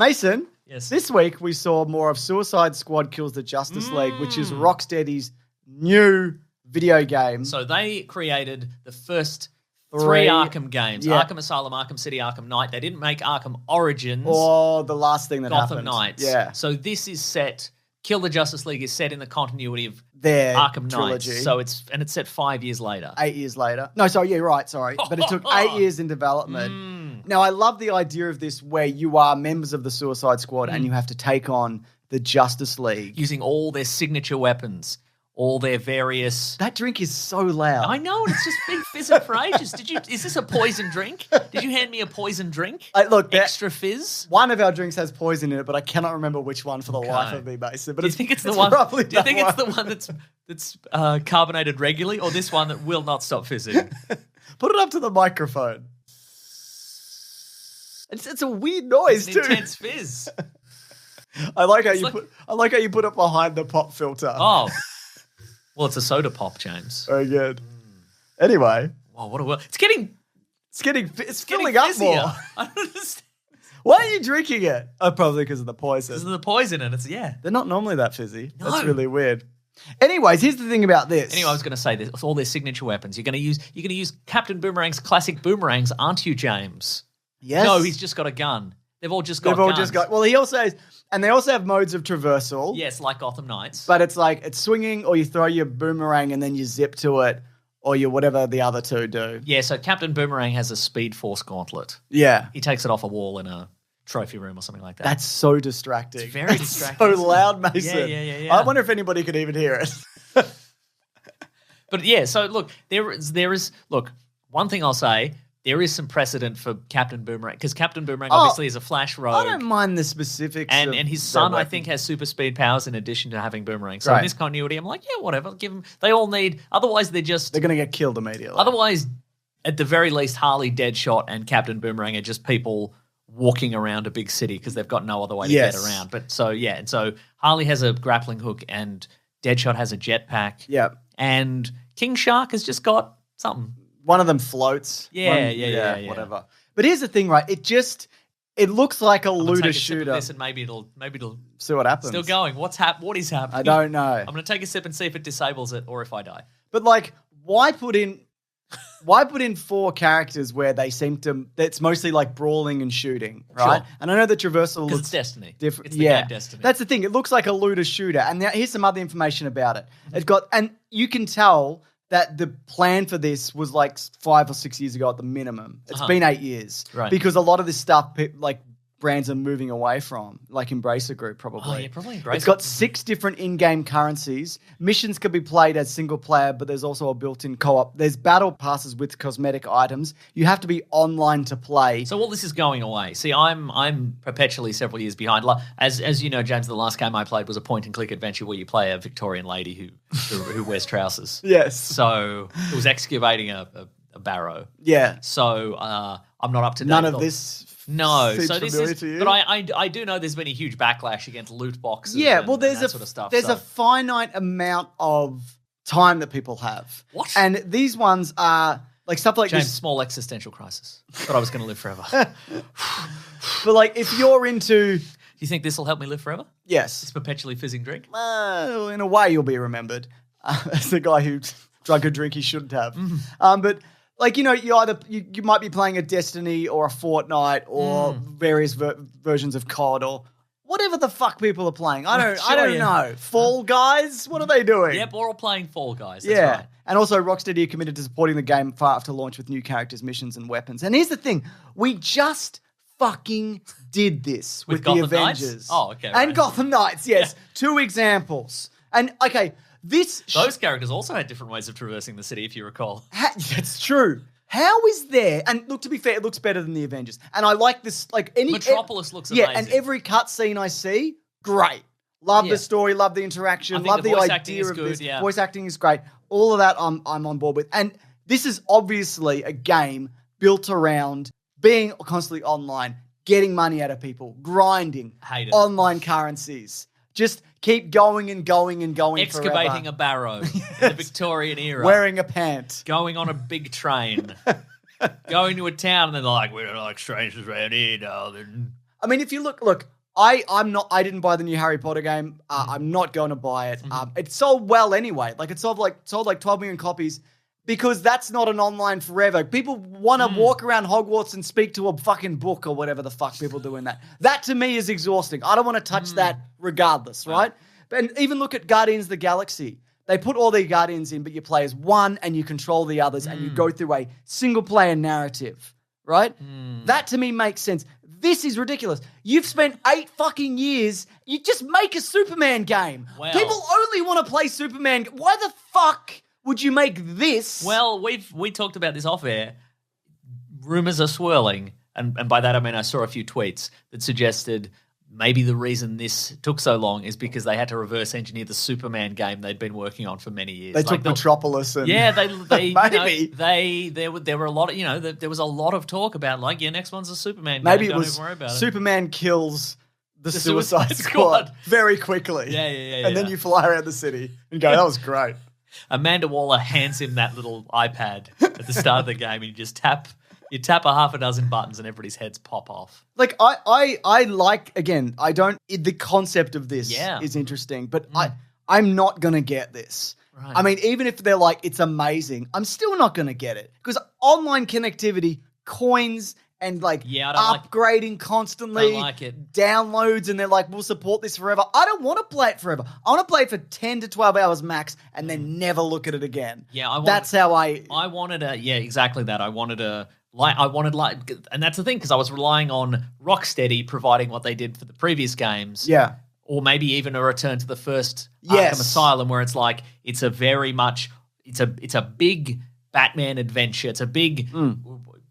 Mason, Yes. this week we saw more of Suicide Squad Kills the Justice League, which is Rocksteady's new video game. So they created the first three Arkham games. Yeah. Arkham Asylum, Arkham City, Arkham Knight. They didn't make Arkham Origins. Or the last thing that Gotham happened. Knights. Yeah. So this is set, Kill the Justice League is set in the continuity of Their Arkham trilogy. Knights. So it's set 5 years later. 8 years later. No, sorry, yeah, right, sorry. But it took 8 years in development. Now, I love the idea of this where you are members of the Suicide Squad and you have to take on the Justice League. Using all their signature weapons, all their various... That drink is so loud. I know, and it's just been fizzing for ages. Is this a poison drink? Did you hand me a poison drink? Look, Extra fizz? One of our drinks has poison in it, but I cannot remember which one for the life of me, Mason. But Do you think it's the one that's carbonated regularly, or this one that will not stop fizzing? Put it up to the microphone. It's a weird noise It's an too. intense fizz. I like how you put it behind the pop filter. Oh, well, it's a soda pop, James. Very good. Anyway, Wow, what a world! It's getting filling up fizzier. more. I don't understand. Why are you drinking it? Oh, probably because of the poison. This is the poison, and They're not normally that fizzy. No. That's really weird. Anyways, here's the thing about this. Anyway, I was going to say this: all their signature weapons. You're going to use Captain Boomerang's classic boomerangs, aren't you, James? Yes. No, he's just got a gun. They've all just got guns. Well, he also has, and they also have modes of traversal. Yes, like Gotham Knights. But it's like, it's swinging, or you throw your boomerang and then you zip to it, or you whatever the other two do. Yeah, so Captain Boomerang has a Speed Force gauntlet. Yeah. He takes it off a wall in a trophy room or something like that. That's so distracting. It's very distracting. So loud, Mason. Yeah. I wonder if anybody could even hear it. But yeah, so look, there is look, one thing I'll say, there is some precedent for Captain Boomerang, because Captain Boomerang obviously is a Flash rogue. I don't mind the specifics. And his son, their I think, has super speed powers in addition to having Boomerang. So Right. in this continuity, I'm like, yeah, whatever. Give them. They all need. Otherwise, they're They're going to get killed immediately. Otherwise, at the very least, Harley, Deadshot, and Captain Boomerang are just people walking around a big city because they've got no other way to get around. But so yeah, and so Harley has a grappling hook, and Deadshot has a jetpack. Yeah. And King Shark has just got something. One of them floats. Yeah. Whatever. But here's the thing, right? It looks like a looter Take a sip of shooter. this and maybe it'll See what happens. still going. What is happening? I don't know. I'm going to take a sip and see if it disables it or if I die. But like, why put in 4 characters where they seem to? It's mostly like brawling and shooting, right? Sure. And I know the traversal Because looks it's Destiny. different. It's the game Destiny. That's the thing. It looks like a looter shooter. And now here's some other information about it. And you can tell that the plan for this was like 5 or 6 years ago at the minimum. It's been 8 years. Right. Because a lot of this stuff, like brands are moving away from, like Embracer Group probably. Oh, yeah, probably Embracer. It's got 6 different in-game currencies. Missions can be played as single player, but there's also a built-in co-op. There's battle passes with cosmetic items. You have to be online to play. So all this is going away. See, I'm perpetually several years behind. As you know, James, the last game I played was a point-and-click adventure where you play a Victorian lady who wears trousers. Yes. So it was excavating a barrow. Yeah. So I'm not up to date. None of this No, seems so this familiar is. to you? But I do know there's been a huge backlash against loot boxes. Yeah, and, well, and there's that sort of stuff. a finite amount of time that people have. What? And these ones are like stuff like James, this. small existential crisis. Thought I was going to live forever. Do But like, if you're into, you think this will help me live forever? yes, This perpetually fizzing drink? in a way, you'll be remembered as the guy who drunk a drink he shouldn't have. But like, you know, you might be playing a Destiny or a Fortnite or various versions of COD or whatever the fuck people are playing. I don't know. Fall Guys? What are they doing? Yep, we're all playing Fall Guys. That's right. And also Rocksteady are committed to supporting the game far after launch with new characters, missions, and weapons. And here's the thing. We just fucking did this with the Gotham Knights? Avengers. Oh, okay, And right. Gotham Knights, yes. 2 examples. And, okay, Those characters also had different ways of traversing the city, if you recall. That's true. How is there? And look, to be fair, it looks better than the Avengers. And I like this. Like Metropolis looks amazing. Yeah, and every cutscene I see, great. Love the story, love the interaction, I think love the the voice idea acting is of good, this. yeah. Voice acting is great. All of that I'm on board with. And this is obviously a game built around being constantly online, getting money out of people, grinding, Hate it. online currencies. Just keep going and going and going Excavating forever. a barrow in the Victorian era. Wearing a pant. Going on a big train. Going to a town and then they're like, we're like strangers around here, darling. I mean, if you look, I didn't buy the new Harry Potter game. I'm not going to buy it. It sold well anyway. Like it sold like 12 million copies because that's not an online forever. People want to walk around Hogwarts and speak to a fucking book or whatever the fuck people do in that. That to me is exhausting. I don't want to touch that regardless, right? And even look at Guardians of the Galaxy. They put all the Guardians in, but you play as one and you control the others and you go through a single player narrative, right? That to me makes sense. This is ridiculous. You've spent 8 fucking years. You just make a Superman game. Well, people only want to play Superman. Why the fuck would you make this? Well, we talked about this off air. Rumors are swirling, and by that I mean I saw a few tweets that suggested maybe the reason this took so long is because they had to reverse engineer the Superman game they'd been working on for many years. They took Metropolis and they maybe there were a lot of there was a lot of talk about like next one's a Superman maybe game. It was don't even worry about Superman kills the Suicide Suicide Squad. Squad very quickly. Yeah. And then you fly around the city and go, that was great. Amanda Waller hands him that little iPad at the start of the game and you just tap a half a dozen buttons and everybody's heads pop off. Like I like, again, the concept of this is interesting, but I'm not going to get this. Right. I mean, even if they're like, it's amazing, I'm still not going to get it because online connectivity, coins and like upgrading constantly, don't like it. Downloads, and they're like, we'll support this forever. I don't want to play it forever. I want to play it for 10 to 12 hours max and then never look at it again. Yeah, that's how I wanted exactly that. I wanted and that's the thing because I was relying on Rocksteady providing what they did for the previous games. Yeah. Or maybe even a return to the first Arkham Asylum where it's like, it's a big Batman adventure. It's a big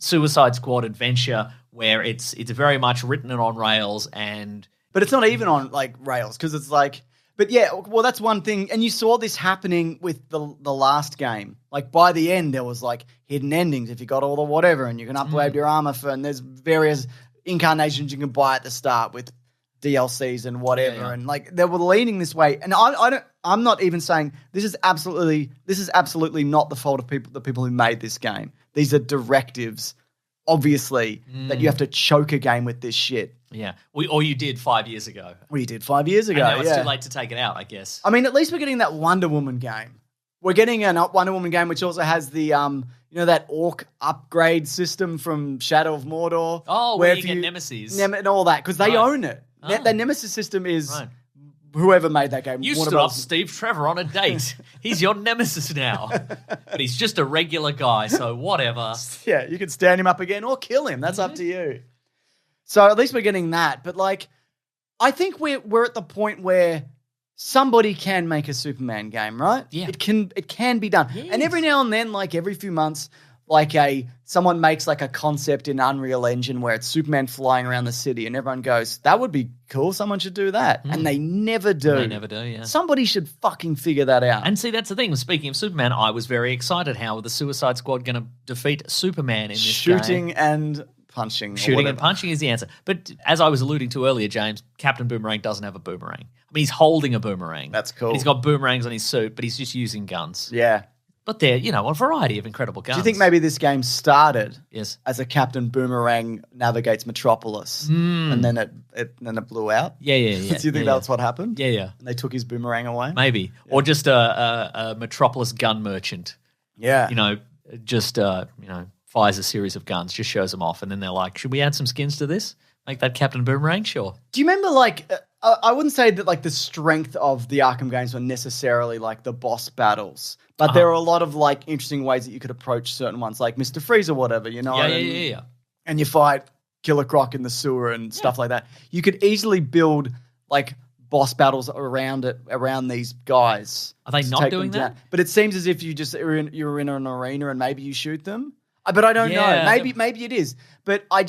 Suicide Squad adventure where it's very much written and on rails But it's not even on like rails because it's like, but yeah, well, that's one thing. And you saw this happening with the last game. Like by the end, there was like hidden endings if you got all the whatever, and you can upgrade your armor and there's various incarnations you can buy at the start with DLCs and whatever. Yeah. And like they were leaning this way. And I'm not even saying this is absolutely not the fault of the people who made this game. These are directives, obviously, that you have to choke a game with this shit. Yeah. Or you did 5 years ago. Well, you did 5 years ago. And now it's too late to take it out, I guess. I mean, at least we're getting that Wonder Woman game. We're getting a Wonder Woman game which also has the that orc upgrade system from Shadow of Mordor. Oh, where you get Nemesis. And all that, because they own it. Oh. That Nemesis system is whoever made that game. You stood up Steve Trevor on a date. He's your Nemesis now. But he's just a regular guy, so whatever. Yeah, you can stand him up again or kill him. That's up to you. So at least we're getting that. But like, I think we're at the point where somebody can make a Superman game, right? Yeah. It can be done. Yes. And every now and then, like every few months, like someone makes like a concept in Unreal Engine where it's Superman flying around the city and everyone goes, that would be cool. Someone should do that. And they never do. They never do, yeah. Somebody should fucking figure that out. And see, that's the thing. Speaking of Superman, I was very excited how the Suicide Squad going to defeat Superman in this Shooting game. and punching. Shooting and punching is the answer. But as I was alluding to earlier, James, Captain Boomerang doesn't have a boomerang. I mean, he's holding a boomerang. That's cool. And he's got boomerangs on his suit, but he's just using guns. Yeah. But they're, a variety of incredible guns. Do you think maybe this game started Yes. as a Captain Boomerang navigates Metropolis and then it blew out? Yeah. Do you think that's what happened? Yeah. And they took his boomerang away? Maybe. Yeah. Or just a Metropolis gun merchant. Yeah. Fires a series of guns, just shows them off, and then they're like, should we add some skins to this? Make that Captain Boomerang? Sure. Do you remember, like, I wouldn't say that, like, the strength of the Arkham games were necessarily, like, the boss battles, but there are a lot of, like, interesting ways that you could approach certain ones, like Mr. Freeze or whatever, you know? Yeah. And you fight Killer Croc in the sewer and stuff like that. You could easily build, like, boss battles around these guys. Are they not doing that? But it seems as if you're in an arena and maybe you shoot them. But I don't know. Maybe it is. But I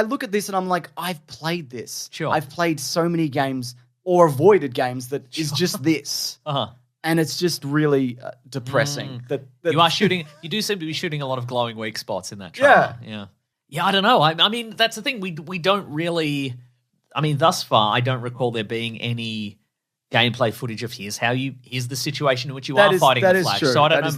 look at this and I'm like, I've played this. Sure. I've played so many games or avoided games that is just this. And it's just really depressing. That you are shooting. You do seem to be shooting a lot of glowing weak spots in that trailer. Yeah. I don't know. I mean, that's the thing. We don't really. I mean, thus far, I don't recall there being any gameplay footage of here's the situation in which you are fighting the Flash. True. So I don't know.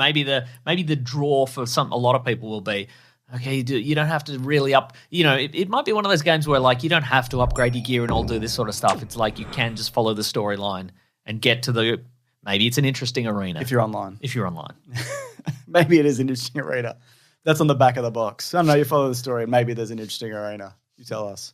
Maybe the draw for a lot of people will be Okay, you don't have to really it might be one of those games where like you don't have to upgrade your gear and all do this sort of stuff. It's like you can just follow the storyline and get to maybe it's an interesting arena. If you're online. Maybe it is an interesting arena. That's on the back of the box. I don't know, you follow the story and maybe there's an interesting arena. You tell us.